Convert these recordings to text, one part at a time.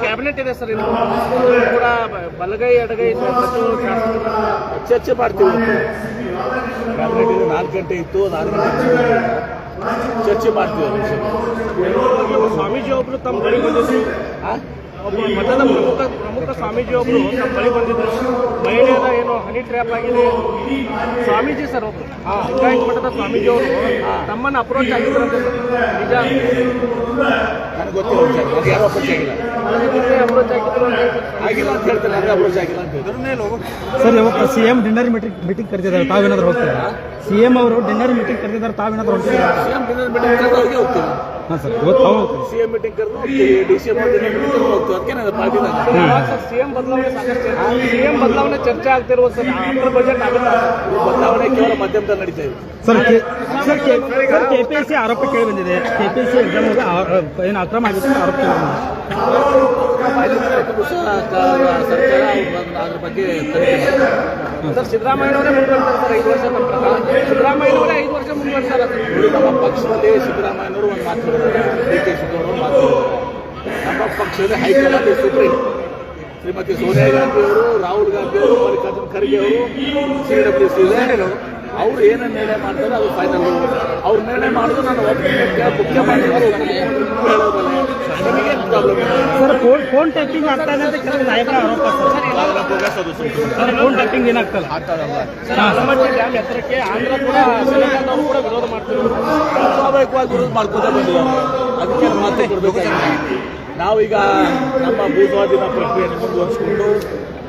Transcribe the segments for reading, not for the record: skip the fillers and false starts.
Cabinet ಇದೆ sir, ಇದು ಕೂಡ ಬಲಗೈ ಎಡಗೈ ಚರ್ಚೆ ಮಾಡ್ತೀವಿ. ಕ್ಯಾಬಿನೆಟ್ ಇದೆ, 4 ಗಂಟೆ ಇತ್ತು, 4 ಗಂಟೆ ಚರ್ಚೆ ಮಾಡ್ತೀವಿ. ಸ್ವಾಮೀಜಿ ಒಬ್ರು ತಮ್ಮ ಬಳಿ ಬಂದಿದ್ರು, ಮಠದ ಪ್ರಮುಖ ಸ್ವಾಮೀಜಿ ಒಬ್ರು ನಮ್ಮ ಬಳಿ ಬಂದಿದ್ರು. ಮಹಿಳೆಯರ ಏನು ಹನಿ ಟ್ರ್ಯಾಪ್ ಆಗಿದೆ. ಸ್ವಾಮೀಜಿ ಸರ್ ಒಬ್ರು ಲಿಂಗಾಯತ ಮಠದ ಸ್ವಾಮೀಜಿ ಅವರು ತಮ್ಮನ್ನು ಅಪ್ರೋಚ್ ಆಗಿದ್ರಂತೆ ಸರ್, ನಿಜ? ನನಗೆ ಗೊತ್ತಿಲ್ಲ, ಯಾರು ಅಪ್ರೋಚ್ ಆಗಿಲ್ಲ. ಅಪ್ರೋಚ್ ಆಗಿಲ್ಲ ಅಂತ ಹೇಳ್ತಾರೆ, ನನಗೆ ಅಪ್ರೋಚ್ ಆಗಿಲ್ಲ ಅಂತ ಹೇಳ್ತಾರೆ. ಸರ್, ಇವಾಗ ಸಿಎಂ ಡಿನ್ನರ್ ಮೀಟಿಂಗ್ ಕರೆದಿದ್ದಾರೆ, ತಾವೇನಾದ್ರು ಹೋಗ್ತೀರಾ? ಸಿಎಂ ಅವರು ಡಿನ್ನರ್ ಮೀಟಿಂಗ್ ಕರೆದಿದ್ದಾರೆ, ತಾವೇನಾದ್ರು ಹೋಗ್ತೀರಾ? ಸಿಎಂ ಡಿನ್ನರ್ ಮೀಟಿಂಗ್ ಕರೆದವ್ರಿಗೆ ಹೋಗ್ತೀವಿ. ಹಾಂ ಸರ್, ಇವತ್ತು ಸಿಎಂ ಮೀಟಿಂಗ್ ಕರೆದು ಹೋಗ್ತೀವಿ, ಡಿಸಿಎಂ ಡಿನ್ನರ್ ಮೀಟಿಂಗ್ ಕರೆದು ಹೋಗ್ತೀವಿ. ಅದಕ್ಕೆ ನಾನು ಪಾರ್ಟಿದಾಗ ಸಿಎಂ ಬದಲಾವಣೆ ಚರ್ಚೆ ಆಗ್ತಿರುವ ಸರ್, ಅಂಡರ್ ಬಜೆಟ್ ಆಗುತ್ತೆ. ಬದಲಾವಣೆ ಕೇವಲ ಮಾಧ್ಯಮದಲ್ಲಿ ನಡೀತಾ ಇದೆ ಸರ್. ಕೆಪಿಎಸ್ಸಿ ಆರೋಪ ಕೇಳಿ ಬಂದಿದೆ, ಕೆಪಿಎಸ್ಸಿ ಎಕ್ಸಾಮ್ ಏನು ಅಕ್ರಮ ಆಗಿದೆ ಆರೋಪ ಕೇಳಿ ಸರ್ಕಾರ ಅದ್ರ ಬಗ್ಗೆ ಸರ್. ಸಿದ್ದರಾಮಯ್ಯನವರೇ ಮುಂದುವರ್ತಾರೆ ಸರ್, 5 ವರ್ಷ ನಂತರ ಸಿದ್ದರಾಮಯ್ಯನವರೇ 5 ವರ್ಷ ಮುಂದುವರ್ತಾರೆ. ನಮ್ಮ ಪಕ್ಷದಲ್ಲಿ ಸಿದ್ದರಾಮಯ್ಯನವರು ಒಂದು ಮಾತು ಹೇಳಿದ್ದಾರೆ, ಡಿ.ಕೆ. ಶಿವಕುಮಾರ್ ಮಾತು ಹೇಳಿದ್ದಾರೆ. ನಮ್ಮ ಪಕ್ಷದ ಹೈಕಮಾಂಡ್ ಸುಪ್ರೀಂ ಶ್ರೀಮತಿ ಸೋನಿಯಾ ಗಾಂಧಿ ಅವರು, ರಾಹುಲ್ ಗಾಂಧಿ ಅವರು, ಮಲ್ಲಿಕಾರ್ಜುನ್ ಖರ್ಗೆ ಅವರು, CWC ಅವರು ಏನೇನು ನಿರ್ಣಯ ಮಾಡ್ತಾರೆ ಅದು ಫೈನಲ್. ಅವ್ರು ನಿರ್ಣಯ ಮಾಡೋದು ನಾನು ಮುಖ್ಯಮಂತ್ರಿ ಹೇಳೋದಲ್ಲ. ನಮಗೇನು ಪ್ರಾಬ್ಲಮ್ ಸರ್? ಫೋನ್ ಟ್ಯಾಪಿಂಗ್ ಆಗ್ತಾ ಇದೆ ಅಂತ ಕೆಲವು ನಾಯಕರ ಆರೋಪ ಸರ್. ಫೋನ್ ಟ್ಯಾಪಿಂಗ್ ಏನಾಗ್ತಲ್ಲ ಡ್ಯಾಮ್ ಎತ್ತರಕ್ಕೆ ಆಂಧ್ರ ಕೂಡ ತೆಲಂಗಾಣ ಕೂಡ ವಿರೋಧ ಮಾಡ್ತಿರೋದು ಸ್ವಾಭಾವಿಕವಾಗಿ ವಿರೋಧ ಮಾಡ್ಕೋತಾ ಬಂದಿದ್ದಾರೆ. ಅದಕ್ಕೆ ಮಾತು ಕೊಡಬೇಕಾಗಿದೆ. ನಾವೀಗ ನಮ್ಮ ಭೂಸ್ವಾಧೀನ ಪ್ರಕ್ರಿಯೆಯನ್ನು ಮುಂದುವರಿಸಿಕೊಂಡು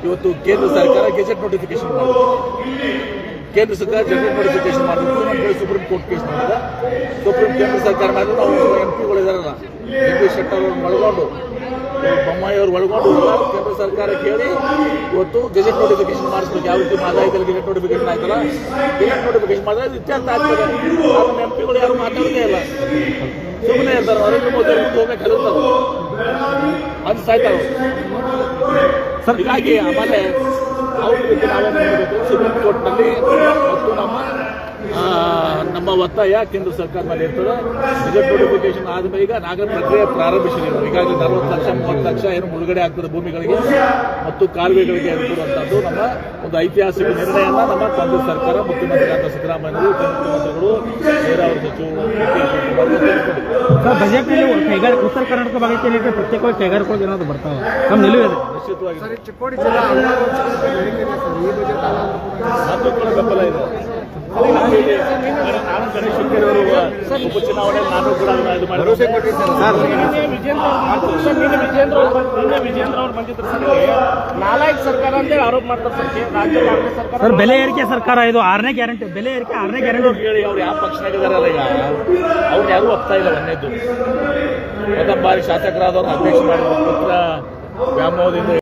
ಇವತ್ತು ಕೇಂದ್ರ ಸರ್ಕಾರ ಗೆಜೆಟ್ ನೋಟಿಫಿಕೇಶನ್ ಮಾಡಿದೆ. ಕೇಂದ್ರ ಸರ್ಕಾರ ಗೆಜೆಟ್ ನೋಟಿಫಿಕೇಶನ್ ಮಾಡಬೇಕು. ನಮ್ಮ ಸುಪ್ರೀಂ ಕೋರ್ಟ್ ಕೇಸ್ ಮಾಡಿದೆ. ಕೇಂದ್ರ ಸರ್ಕಾರ ಮಾಡಿದ್ರೆ ನಾವು MP ಇದಾರಲ್ಲ, ಜಗದೀಶ್ ಶೆಟ್ಟರ್ ಅವ್ರನ್ನ ಒಳಗೊಂಡು, ಬೊಮ್ಮಾಯಿ ಅವ್ರು ಒಳಗೊಂಡು ಕೇಂದ್ರ ಸರ್ಕಾರ ಕೇಳಿ ಇವತ್ತು ಗೆಜೆಟ್ ನೋಟಿಫಿಕೇಶನ್ ಮಾಡಿಸ್ಬೇಕು. ಯಾವ ರೀತಿ ಮಾದಾಯದಲ್ಲಿ ಗೆಜೆಟ್ ನೋಟಿಫಿಕೇಶನ್ ಆಯ್ತಲ್ಲ, ಗೆಜೆಟ್ ನೋಟಿಫಿಕೇಶನ್ ಮಾಡಿದ್ರೆ ಇತ್ಯರ್ಥ ಆಗ್ತದೆ. ನಮ್ಮ MP ಯಾರು ಮಾತಾಡೋದೇ ಇಲ್ಲ, ಸುಮ್ಮನೆ ಇರ್ತಾರೆ. ನರೇಂದ್ರ ಮೋದಿ ಅವ್ರ ಮುಂದೆ ಹೋಗಕ್ಕೆ ಕಲಿತಾರೆ, ಅದು ಸಾಯ್ತಾರೆ ಸರ್. ಹೀಗಾಗಿ ಆಮೇಲೆ ಅವ್ರ ಜೊತೆ ನಾವೇ ನೋಡಬೇಕು. ಸುಪ್ರೀಂ ಕೋರ್ಟ್ನಲ್ಲಿ ಮತ್ತು ನಮ್ಮ ಒತ್ತಾಯ ಕೇಂದ್ರ ಸರ್ಕಾರ ಮೇಲೆ ಇರ್ತದೆ. ಗೆಜೆಟ್ ನೋಟಿಫಿಕೇಶನ್ ಆದಮೇಲೆ ಈಗ ನಾಗರ ಪ್ರಕ್ರಿಯೆ ಪ್ರಾರಂಭಿಸಿದೆ. ಈಗಾಗಲೇ 40 ಲಕ್ಷ 30 ಲಕ್ಷ ಏನು ಮುಳುಗಡೆ ಆಗ್ತದೆ ಭೂಮಿಗಳಿಗೆ ಮತ್ತು ಕಾಲುವೆಗಳಿಗೆ ಇರುವಂಥದ್ದು ನಮ್ಮ ಒಂದು ಐತಿಹಾಸಿಕ ನಿರ್ಣಯನ ನಮ್ಮ ಕಾಂಗ್ರೆಸ್ ಸರ್ಕಾರ, ಮುಖ್ಯಮಂತ್ರಿಯಾದ ಸಿದ್ದರಾಮಯ್ಯವರು, ಉಪಮುಖ್ಯಮಂತ್ರಿಗಳು, ನೀರಾವರಿ ಸಚಿವರು ಬಜೆಟ್ನಲ್ಲಿ ಉತ್ತರ ಕರ್ನಾಟಕ ಭಾಗಕ್ಕೆ ಪ್ರತ್ಯೇಕವಾಗಿ ಕೈಗಾರಿಕೆಗಳು ಏನಾದ್ರು ಬರ್ತಾವೆ, ನಮ್ಮ ನಿಲುವಿದೆ ನಿಶ್ಚಿತವಾಗಿ. ಚಿಕ್ಕೋಡಿ ಜಿಲ್ಲಾ ಅದು ಕೂಡ ಬೆಂಬಲ ಇದೆ. ನಾನು ಗಣೇಶ್ ಹುಕ್ಕೇರಿ ಅವರು ಉಪಚುನಾವಣೆಯಲ್ಲಿ ನಾನು ಕೂಡ ಇದು ಭರವಸೆ ಕೊಟ್ಟಿದ್ದೇನೆ. ವಿಜೇಂದ್ರ ಅವರು ಬಂದಿದ್ರು ಸರ್, ನಾಲಾಯಕ್ ಸರ್ಕಾರ ಅಂತೇಳಿ ಆರೋಪ ಮಾಡ್ತಾರೆ ಸರ್. ರಾಜ್ಯ ಕಾಂಗ್ರೆಸ್ ಸರ್ಕಾರ ಸರ್, ಬೆಲೆ ಏರಿಕೆ ಸರ್ಕಾರ, ಇದು 6ನೇ ಗ್ಯಾರಂಟಿ, ಬೆಲೆ ಏರಿಕೆ 6ನೇ ಗ್ಯಾರಂಟಿ ಹೇಳಿ ಅವ್ರು ಯಾವ ಪಕ್ಷನಾಗಿದ್ದಾರಲ್ಲ, ಈಗ ಅವ್ರು ಯಾರೂ ಒಪ್ತಾ ಇಲ್ಲ. ಒಂದೇದ್ದು ಮೊದಲ ಬಾರಿ ಶಾಸಕರಾದವ್ರನ್ನ ಅಧ್ಯಕ್ಷ ಮಾಡಿದ್ರು ಪುತ್ರ ವ್ಯಾಮೋಹದಿಂದ